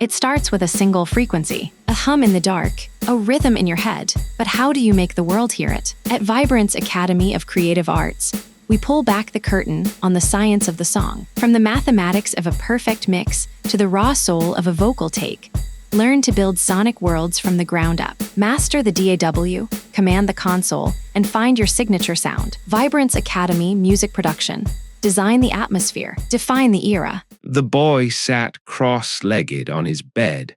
It starts with a single frequency, a hum in the dark, a rhythm in your head. But how do you make the world hear it? At Vibrance Academy of Creative Arts, we pull back the curtain on the science of the song. From the mathematics of a perfect mix to the raw soul of a vocal take, learn to build sonic worlds from the ground up. Master the DAW, command the console, and find your signature sound. Vibrance Academy Music Production. Design the atmosphere. Define the era. The boy sat cross-legged on his bed,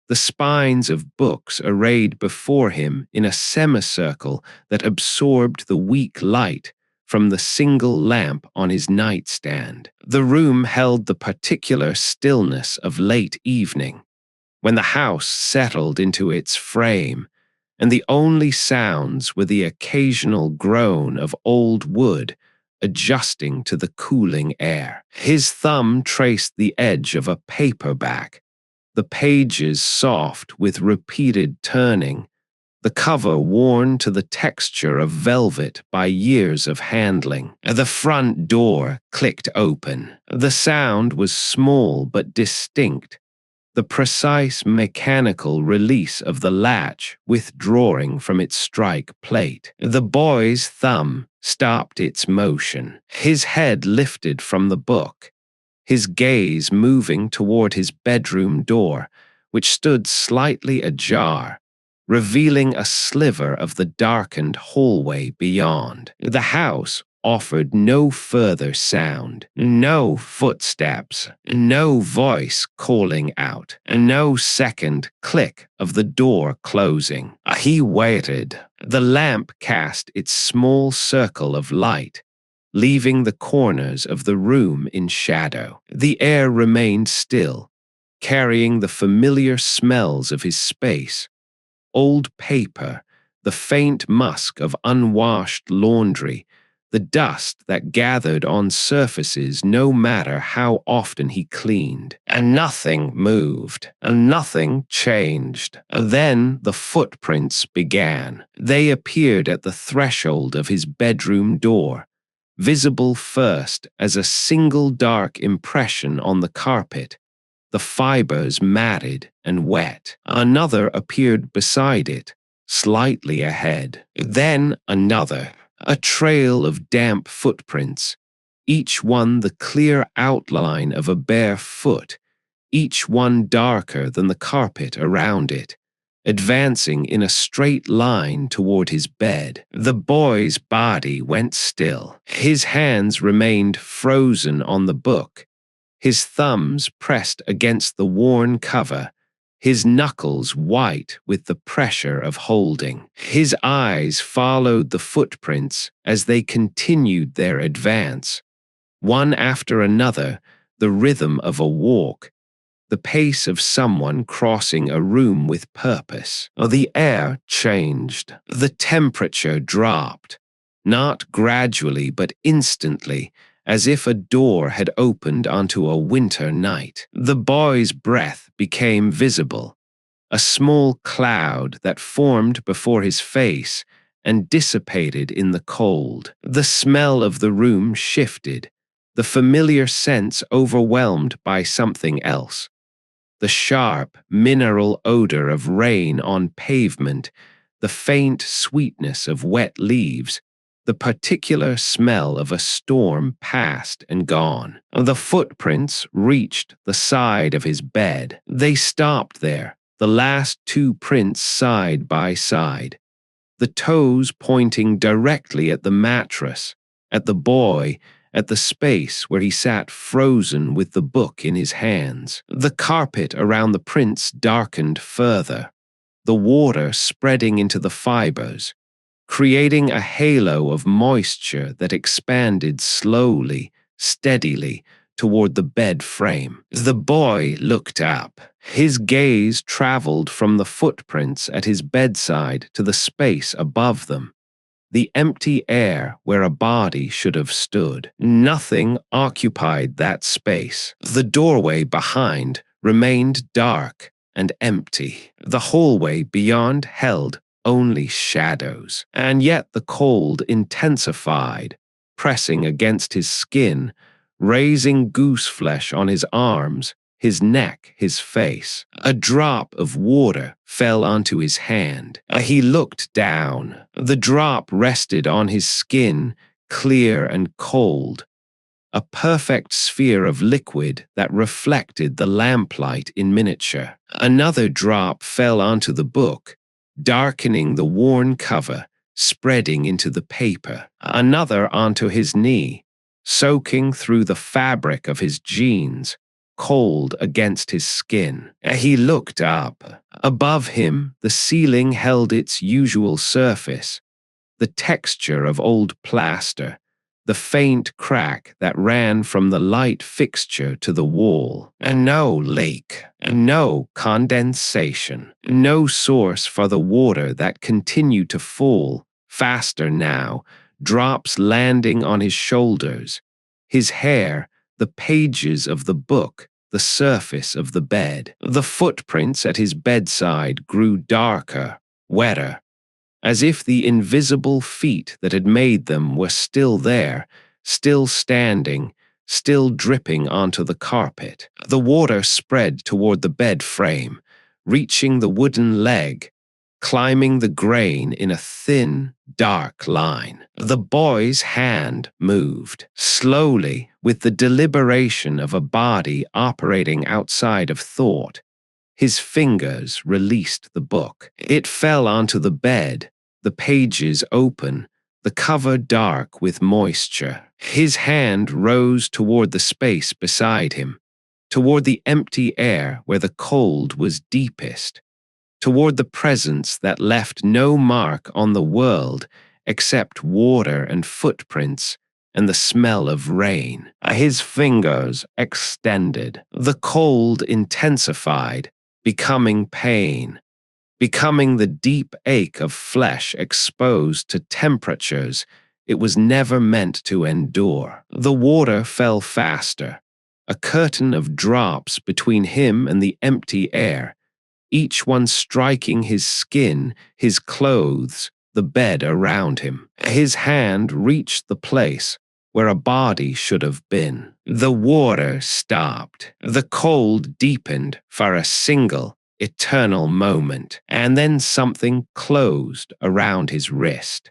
the spines of books arrayed before him in a semicircle that absorbed the weak light from the single lamp on his nightstand. The room held the particular stillness of late evening, when the house settled into its frame, and the only sounds were the occasional groan of old wood adjusting to the cooling air. His thumb traced the edge of a paperback, the pages soft with repeated turning, the cover worn to the texture of velvet by years of handling. The front door clicked open. The sound was small but distinct, the precise mechanical release of the latch withdrawing from its strike plate. The boy's thumb stopped its motion. His head lifted from the book, his gaze moving toward his bedroom door, which stood slightly ajar, revealing a sliver of the darkened hallway beyond. The house offered no further sound, no footsteps, no voice calling out, no second click of the door closing. He waited. The lamp cast its small circle of light, leaving the corners of the room in shadow. The air remained still, carrying the familiar smells of his space: old paper, the faint musk of unwashed laundry, the dust that gathered on surfaces no matter how often he cleaned. And nothing moved, and nothing changed. Then the footprints began. They appeared at the threshold of his bedroom door, visible first as a single dark impression on the carpet, the fibers matted and wet. Another appeared beside it, slightly ahead. Then another. A trail of damp footprints, each one the clear outline of a bare foot, each one darker than the carpet around it, advancing in a straight line toward his bed. The boy's body went still. His hands remained frozen on the book, his thumbs pressed against the worn cover, his knuckles white with the pressure of holding. His eyes followed the footprints as they continued their advance, one after another, the rhythm of a walk, the pace of someone crossing a room with purpose. The air changed. The temperature dropped, not gradually but instantly, as if a door had opened onto a winter night. The boy's breath became visible, a small cloud that formed before his face and dissipated in the cold. The smell of the room shifted, the familiar sense overwhelmed by something else. The sharp, mineral odor of rain on pavement, the faint sweetness of wet leaves, the particular smell of a storm past and gone. The footprints reached the side of his bed. They stopped there, the last two prints side by side, the toes pointing directly at the mattress, at the boy, at the space where he sat frozen with the book in his hands. The carpet around the prints darkened further, the water spreading into the fibers, creating a halo of moisture that expanded slowly, steadily, toward the bed frame. The boy looked up. His gaze traveled from the footprints at his bedside to the space above them, the empty air where a body should have stood. Nothing occupied that space. The doorway behind remained dark and empty. The hallway beyond held only shadows, and yet the cold intensified, pressing against his skin, raising goose flesh on his arms, his neck, his face. A drop of water fell onto his hand. He looked down. The drop rested on his skin, clear and cold, a perfect sphere of liquid that reflected the lamplight in miniature. Another drop fell onto the book, darkening the worn cover, spreading into the paper. Another onto his knee, soaking through the fabric of his jeans, cold against his skin. He looked up. Above him, the ceiling held its usual surface, the texture of old plaster, the faint crack that ran from the light fixture to the wall. And no leak, no condensation, no source for the water that continued to fall, faster now, drops landing on his shoulders, his hair, the pages of the book, the surface of the bed. The footprints at his bedside grew darker, wetter, as if the invisible feet that had made them were still there, still standing, still dripping onto the carpet. The water spread toward the bed frame, reaching the wooden leg, climbing the grain in a thin, dark line. The boy's hand moved, slowly, with the deliberation of a body operating outside of thought. His fingers released the book. It fell onto the bed, the pages open, the cover dark with moisture. His hand rose toward the space beside him, toward the empty air where the cold was deepest, toward the presence that left no mark on the world except water and footprints and the smell of rain. His fingers extended. The cold intensified, becoming pain, becoming the deep ache of flesh exposed to temperatures it was never meant to endure. The water fell faster, a curtain of drops between him and the empty air, each one striking his skin, his clothes, the bed around him. His hand reached the place where a body should have been. The water stopped. The cold deepened for a single, eternal moment, and then something closed around his wrist.